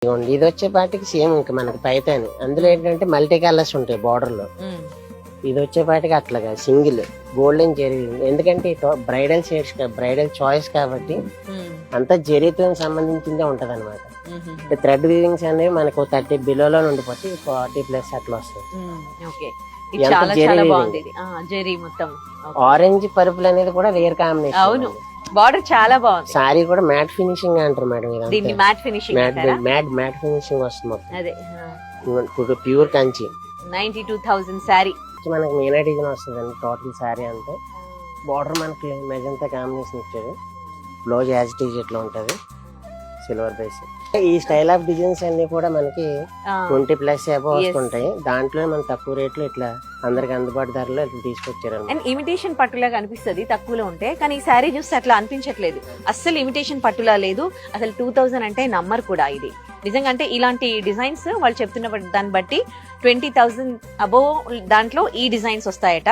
ఇదిగోండి, ఇది వచ్చేపాటికి సేమ్ ఇంకా మనకి పైతాని. అందులో ఏంటంటే మల్టీ కలర్స్ ఉంటాయి బార్డర్ లో. ఇది వచ్చేపాటికి అట్లాగా సింగిల్ గోల్డెన్ జెరీ. ఎందుకంటే బ్రైడల్ షేడ్స్, బ్రైడల్ చాయిస్ కాబట్టి అంతా జెరీతో సంబంధించిందే ఉంటది అనమాట. థ్రెడ్ వీవింగ్స్ అనేవి మనకు 30 బిలోలో ఉండిపోతే 40+ అట్లా వస్తుంది. ఆరెంజ్ పర్పుల్ అనేది కూడా రేర్ కాంబినేషన్. అవును, బార్డర్ చాలా బాగుంది. సారీ కూడా మ్యాట్ ఫినిషింగ్ అంటారు మేడం. దీన్ని మ్యాట్ ఫినిషింగ్ మ్యాట్ ఫినిషింగ్ వస్తుంది మొత్తం. అదే ప్యూర్ కంచి 92,000 సారీ. మనకి మీనా డిజైన్ వస్తుంది అండి టోటల్ సారీ అంతా. బార్డర్ మనకి మెజంతా కాంబినేషన్ ఇచ్చాడు. బ్లౌజ్ యాజ్ ఇట్ ఈజ్ ఇట్లా ఉంటది, సిల్వర్ బేస్. ఈ స్టైల్ ఆఫ్ డిజైన్స్ అన్ని కూడా మనకి 20+ అబౌవ్ వస్తుంటాయి. దాంట్లో మన తక్కువ రేట్లో ఇట్లా అందరికి అందుబాటు ధరలో ఇట్లా తీసుకొచ్చారు. అండ్ ఇమిటేషన్ పట్టులాగా అనిపిస్తుంది తక్కువలో ఉంటే, కానీ ఈ శారీ చూస్తే అట్లా అనిపించట్లేదు. అస్సలు ఇమిటేషన్ పట్టులా లేదు. అసలు 2000 అంటే నమ్మరు కూడా. ఇది నిజంగా అంటే ఇలాంటి డిజైన్స్ వాళ్ళు చెప్తున్న దాన్ని బట్టి 20,000 అబోవ్ దాంట్లో ఈ డిజైన్స్ వస్తాయట.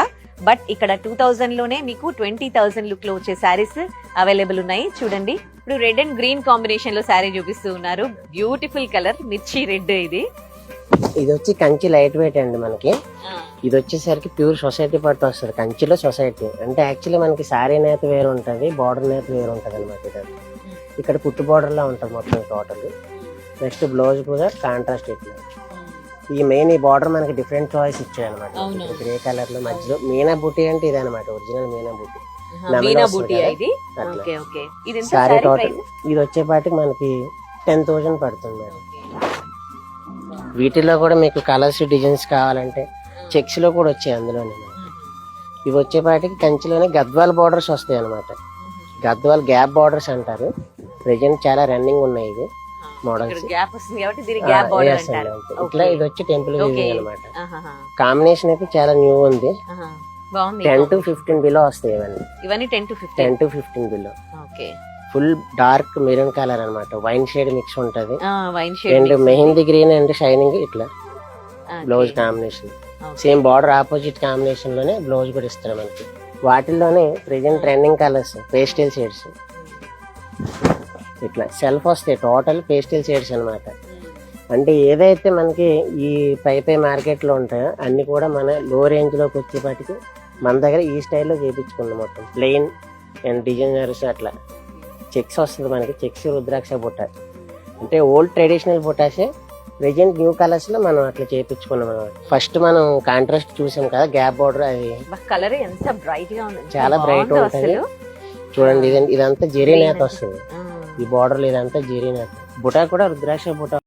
బట్ ఇక్కడ 2000 లోనే మీకు 20,000 లుక్ లో వచ్చే శారీస్ అవైలబుల్ ఉన్నాయి. చూడండి, ఇప్పుడు రెడ్ అండ్ గ్రీన్ కాంబినేషన్ లో శారీ చూపిస్తూ ఉన్నారు. బ్యూటిఫుల్ కలర్, మిర్చి రెడ్. ఇది వచ్చి కంచి లైట్ వెయిట్ అండి మనకి. ఇది వచ్చేసరికి ప్యూర్ సొసైటీ పట్టు వస్తుంది. కంచిలో సొసైటీ అంటే యాక్చువల్లీ మనకి సారీ నేత వేరు ఉంటది, బార్డర్ నేత వేరు ఉంటది అనమాట. ఇక్కడ పుట్టు బార్డర్ లా ఉంటది మొత్తం టోటల్. నెక్స్ట్ బ్లౌజ్ కూడా కాంట్రాస్ట్ ఇట్లా. ఈ మెయిన్ ఈ బార్డర్ మనకి డిఫరెంట్ చాయిస్ ఇచ్చాయి అనమాట. గ్రే కలర్ లో మధ్యలో మీనా బూటీ అంటే ఇది అనమాట, ఒరిజినల్ మీనా బూటీ. సారీ టోటల్ ఇది వచ్చేపాటికి మనకి 10,000 పడుతుంది మేడం. వీటిలో కూడా మీకు కలర్స్ డిజైన్స్ కావాలంటే చెక్స్ లో కూడా వచ్చాయి అందులోనే. ఇవి వచ్చేపాటికి కంచిలోనే గద్వాల్ బార్డర్స్ వస్తాయి అనమాట. గద్వాల్ గ్యాప్ బార్డర్స్ అంటారు. ప్రెజెంట్ చాలా రన్నింగ్ ఉన్నాయి ఇది మోడల్స్. ఇట్లా ఇది వచ్చి టెంపుల్ అనమాట. కాంబినేషన్ అయితే చాలా న్యూ ఉంది. 10 to 15 బిలో వస్తాయి ఇవన్నీ. 10 to 15 below. Full dark maroon colour అనమాట. వైన్ షేడ్ మిక్స్ ఉంటది. And mehndi green and shining ఇట్లా blouse combination. Same border opposite combination లోనే బ్లౌజ్ కూడా ఇస్తారు మనకి. వాటిల్లోనే present trending colours pastel shades ఇట్లా సెల్ఫ్ వస్తాయి. టోటల్ పేస్టల్ షేడ్స్ అనమాట. అంటే ఏదైతే మనకి ఈ పై మార్కెట్ లో ఉంటాయో అన్ని కూడా మన లో రేంజ్ లోకి వచ్చేపాటికి మన దగ్గర ఈ స్టైల్లో చేయించుకున్నాం. మొత్తం ప్లెయిన్ అండ్ డిజైనర్స్ అట్లా చెక్స్ వస్తుంది మనకి. చెక్స్ రుద్రాక్ష బుట్ట అంటే ఓల్డ్ ట్రెడిషనల్ బుట్టాసే ప్రెజెంట్ న్యూ కలర్స్ లో మనం అట్లా చేయించుకున్నాం అనమాట. ఫస్ట్ మనం కాంట్రాస్ట్ చూసాం కదా, గ్యాప్ బార్డర్. అది కలర్ ఎంత బ్రైట్ గా ఉంది, చాలా బ్రైట్ ఉంటుంది. చూడండి, ఇదంతా జెరీ నేత వస్తుంది. ఈ బార్డర్ లో ఇదంతా జెరీ నేత. బుటా కూడా రుద్రాక్ష బుటా.